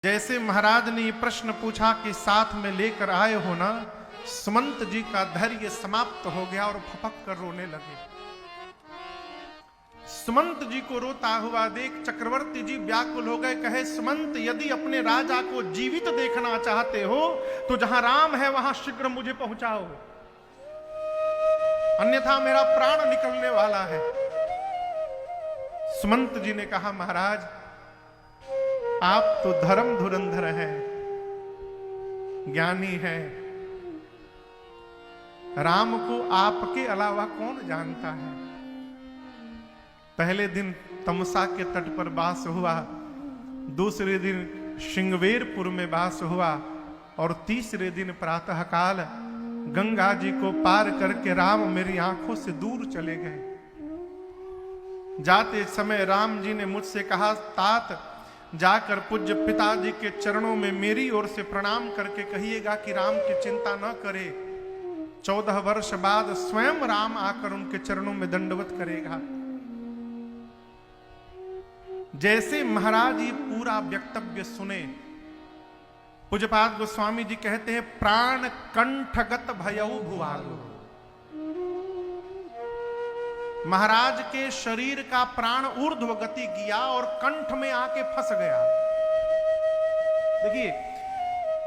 जैसे महाराज ने ये प्रश्न पूछा कि साथ में लेकर आए हो ना, सुमंत जी का धैर्य समाप्त हो गया और फपक कर रोने लगे। सुमंत जी को रोता हुआ देख चक्रवर्ती जी व्याकुल हो गए। कहे, सुमंत, यदि अपने राजा को जीवित देखना चाहते हो तो जहां राम है वहां शीघ्र मुझे पहुंचाओ, अन्यथा मेरा प्राण निकलने वाला है। सुमंत जी ने कहा, महाराज आप तो धर्म धुरंधर हैं, ज्ञानी हैं, राम को आपके अलावा कौन जानता है। पहले दिन तमसा के तट पर वास हुआ, दूसरे दिन श्रृंगवेरपुर में वास हुआ और तीसरे दिन प्रातःकाल गंगा जी को पार करके राम मेरी आंखों से दूर चले गए। जाते समय राम जी ने मुझसे कहा, तात जाकर पूज्य पिताजी के चरणों में मेरी ओर से प्रणाम करके कहिएगा कि राम की चिंता न करे। 14 वर्ष बाद स्वयं राम आकर उनके चरणों में दंडवत करेगा। जैसे महाराज ये पूरा वक्तव्य सुने, पूज्यपाद गोस्वामी जी कहते हैं, प्राण कंठगत भयउ भुआलो। महाराज के शरीर का प्राण ऊर्ध्व गति किया और कंठ में आके फंस गया। देखिए,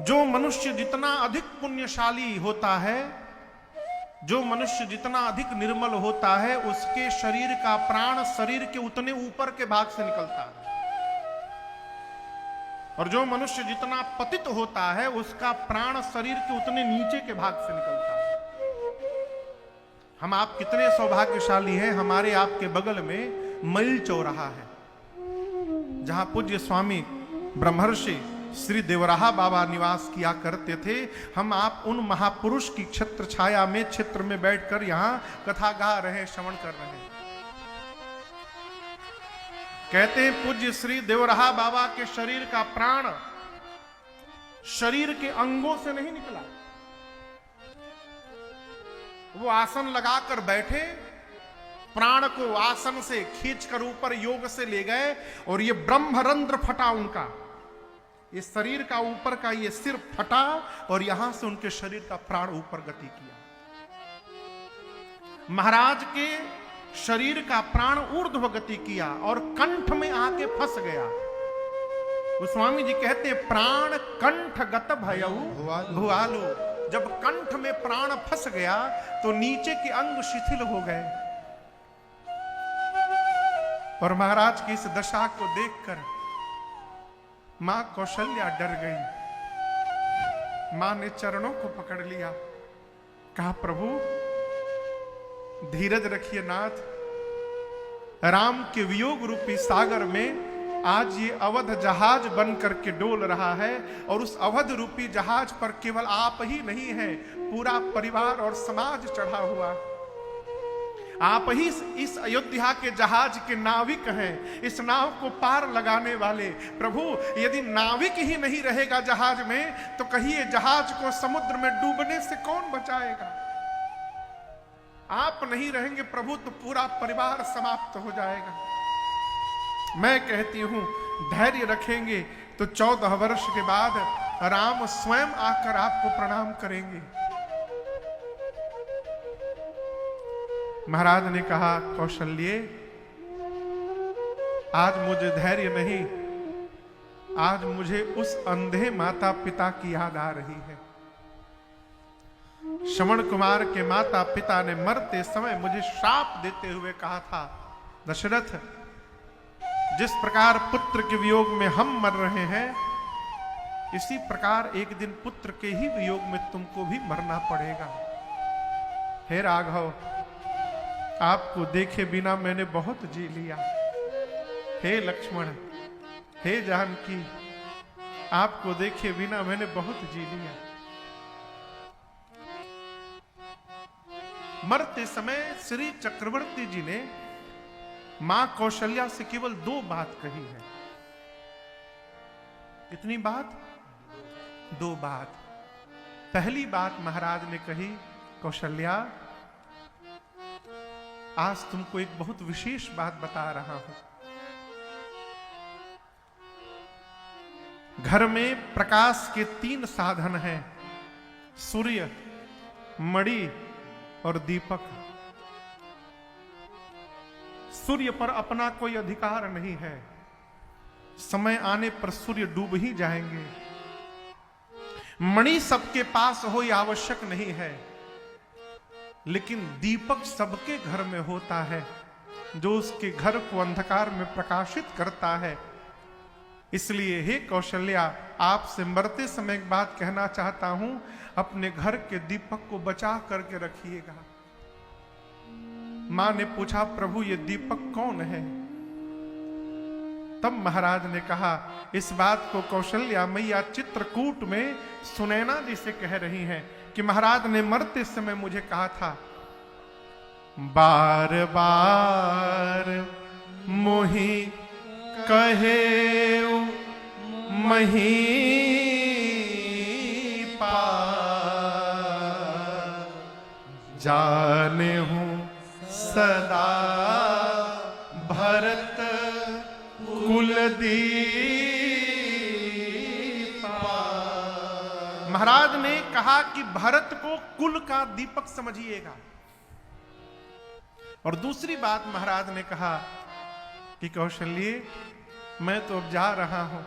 जो मनुष्य जितना अधिक पुण्यशाली होता है, जो मनुष्य जितना अधिक निर्मल होता है, उसके शरीर का प्राण शरीर के उतने ऊपर के भाग से निकलता है, और जो मनुष्य जितना पतित होता है उसका प्राण शरीर के उतने नीचे के भाग से निकलता है। हम आप कितने सौभाग्यशाली हैं, हमारे आपके बगल में मईल चौराहा है, जहां पूज्य स्वामी ब्रह्मर्षि श्री देवराहा बाबा निवास किया करते थे। हम आप उन महापुरुष की छत्र छाया में, क्षेत्र में बैठकर यहां कथा गा रहे, श्रवण कर रहे हैं। कहते हैं, पूज्य श्री देवराहा बाबा के शरीर का प्राण शरीर के अंगों से नहीं निकला। वो आसन लगाकर बैठे, प्राण को आसन से खींचकर ऊपर योग से ले गए और ये ब्रह्मरंध्र फटा उनका, ये शरीर का ऊपर का ये सिर फटा और यहां से उनके शरीर का प्राण ऊपर गति किया। महाराज के शरीर का प्राण ऊर्ध्व गति किया और कंठ में आके फंस गया। गोस्वामी जी कहते हैं, प्राण कंठगत भयउ भुआलो। जब कंठ में प्राण फंस गया तो नीचे के अंग शिथिल हो गए, और महाराज की इस दशा को देखकर मां कौशल्या डर गई। मां ने चरणों को पकड़ लिया, कहा, प्रभु धीरज रखिए नाथ, राम के वियोग रूपी सागर में आज ये अवध जहाज बन करके डोल रहा है, और उस अवध रूपी जहाज पर केवल आप ही नहीं हैं, पूरा परिवार और समाज चढ़ा हुआ। आप ही इस अयोध्या के जहाज के नाविक हैं, इस नाव को पार लगाने वाले। प्रभु, यदि नाविक ही नहीं रहेगा जहाज में तो कहिए जहाज को समुद्र में डूबने से कौन बचाएगा। आप नहीं रहेंगे प्रभु तो पूरा परिवार समाप्त हो जाएगा। मैं कहती हूं, धैर्य रखेंगे तो 14 वर्ष के बाद राम स्वयं आकर आपको प्रणाम करेंगे। महाराज ने कहा, कौशल्ये, आज मुझे धैर्य नहीं, आज मुझे उस अंधे माता पिता की याद आ रही है। श्रवण कुमार के माता पिता ने मरते समय मुझे श्राप देते हुए कहा था, दशरथ, जिस प्रकार पुत्र के वियोग में हम मर रहे हैं, इसी प्रकार एक दिन पुत्र के ही वियोग में तुमको भी मरना पड़ेगा। हे राघव, आपको देखे बिना मैंने बहुत जी लिया। हे लक्ष्मण, हे जानकी, आपको देखे बिना मैंने बहुत जी लिया। मरते समय श्री चक्रवर्ती जी ने मां कौशल्या से केवल 2 बात कही है। कितनी बात? 2 बात। पहली बात महाराज ने कही, कौशल्या, आज तुमको एक बहुत विशेष बात बता रहा हूं। घर में प्रकाश के 3 साधन हैं, सूर्य, मणि और दीपक। सूर्य पर अपना कोई अधिकार नहीं है, समय आने पर सूर्य डूब ही जाएंगे। मणि सबके पास हो यह आवश्यक नहीं है, लेकिन दीपक सबके घर में होता है, जो उसके घर को अंधकार में प्रकाशित करता है। इसलिए हे कौशल्या, आपसे मरते समय एक बात कहना चाहता हूं, अपने घर के दीपक को बचा करके रखिएगा। मां ने पूछा, प्रभु ये दीपक कौन है? तब महाराज ने कहा, इस बात को कौशल्या मैया चित्रकूट में सुनैना जी से कह रही हैं कि महाराज ने मरते समय मुझे कहा था, बार बार मोहि कहे मही पा, जाने हूं सदा भरत कुलदीप। महाराज ने कहा कि भरत को कुल का दीपक समझिएगा। और दूसरी बात महाराज ने कहा कि कौशल्य, मैं तो अब जा रहा हूं।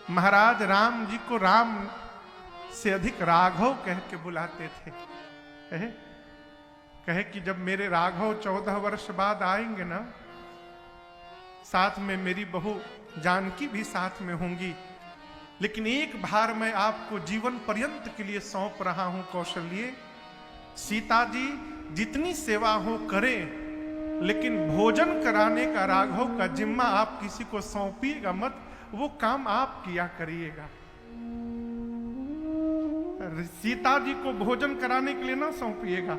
महाराज राम जी को राम से अधिक राघव कह के बुलाते थे। कहे कि जब मेरे राघव 14 वर्ष बाद आएंगे ना, साथ में मेरी बहू जानकी भी साथ में होंगी, लेकिन एक भार मैं आपको जीवन पर्यंत के लिए सौंप रहा हूं कौशल्य। सीता जी जितनी सेवा हो करें, लेकिन भोजन कराने का राघव का जिम्मा आप किसी को सौंपिएगा मत, वो काम आप किया करिएगा। सीता जी को भोजन कराने के लिए ना सौंपिएगा,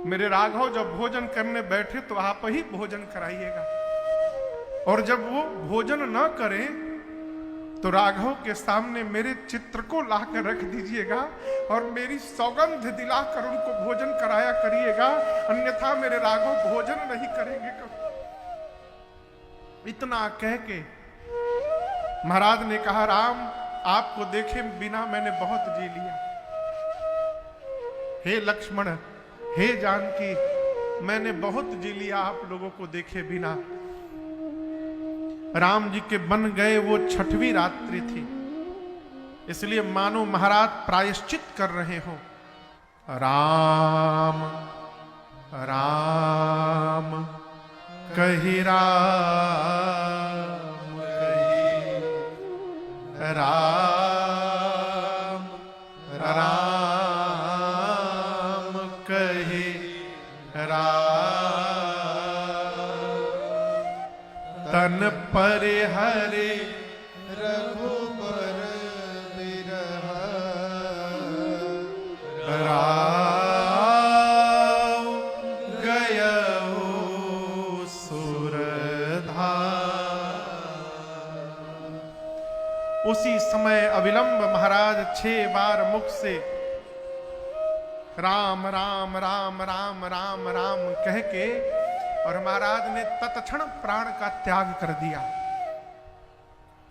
मेरे राघव जब भोजन करने बैठे तो आप ही भोजन कराइएगा। और जब वो भोजन न करें तो राघव के सामने मेरे चित्र को लाकर रख दीजिएगा और मेरी सौगंध दिलाकर उनको भोजन कराया करिएगा, अन्यथा मेरे राघव भोजन नहीं करेंगे कभी। इतना कह के महाराज ने कहा, राम आपको देखे बिना मैंने बहुत जी लिया। हे लक्ष्मण, हे जानकी, मैंने बहुत जी लिया आप लोगों को देखे बिना। राम जी के बन गए वो 6वीं रात्रि थी, इसलिए मानो महाराज प्रायश्चित कर रहे हो। राम राम कही राम कही, राम राम कही तन पर हरे रघुबर बिरह, राव गयो सुरधा। उसी समय अविलंब महाराज 6 बार मुख से राम राम राम राम राम राम कह के और महाराज ने तत्क्षण प्राण का त्याग कर दिया।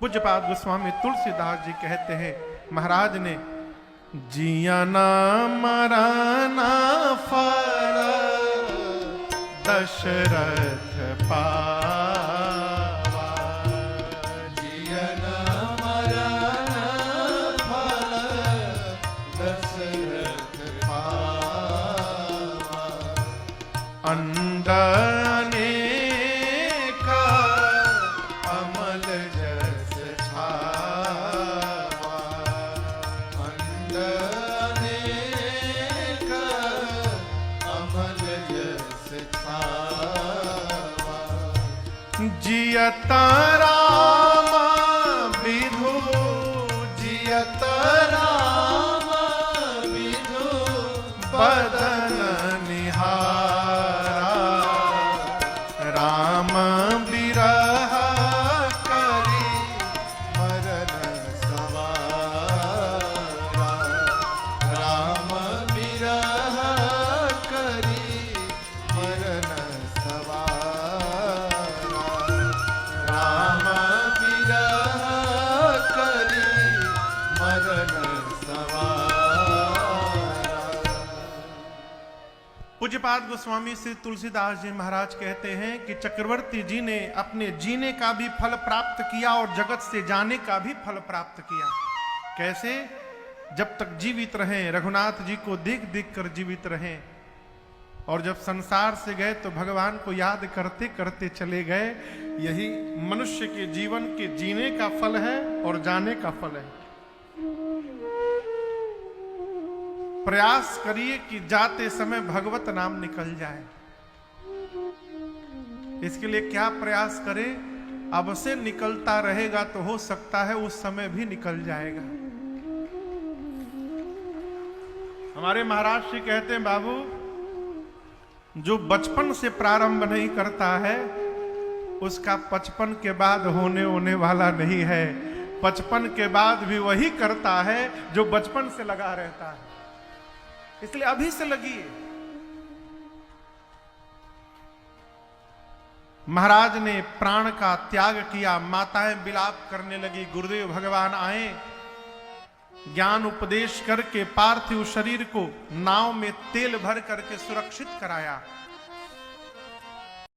पूज्यपाद गोस्वामी तुलसीदास जी कहते हैं, महाराज ने जिया ना मराना फल दशरथ पावा, जिया ना मराना फल दशरथ पावा, अंदने का अमल जस छावा, अंदने का अमल जस छावा, जियत राम विधु, जियत राम विधु बदन निहारा, राम बिरह करी मरन सवारा, राम बिरह करी मरन सवारा, राम पूज्यपाद गोस्वामी श्री तुलसीदास जी महाराज कहते हैं कि चक्रवर्ती जी ने अपने जीने का भी फल प्राप्त किया और जगत से जाने का भी फल प्राप्त किया। कैसे? जब तक जीवित रहें रघुनाथ जी को देख देख कर जीवित रहें, और जब संसार से गए तो भगवान को याद करते करते चले गए। यही मनुष्य के जीवन के जीने का फल है और जाने का फल है। प्रयास करिए कि जाते समय भगवत नाम निकल जाए। इसके लिए क्या प्रयास करें? अब से निकलता रहेगा तो हो सकता है उस समय भी निकल जाएगा। हमारे महाराज श्री कहते हैं, बाबू जो बचपन से प्रारंभ नहीं करता है उसका 55 के बाद होने वाला नहीं है। 55 के बाद भी वही करता है जो बचपन से लगा रहता है। इसलिए अभी से लगिए। महाराज ने प्राण का त्याग किया, माताएं विलाप करने लगी। गुरुदेव भगवान आए, ज्ञान उपदेश करके पार्थिव शरीर को नाव में तेल भर करके सुरक्षित कराया।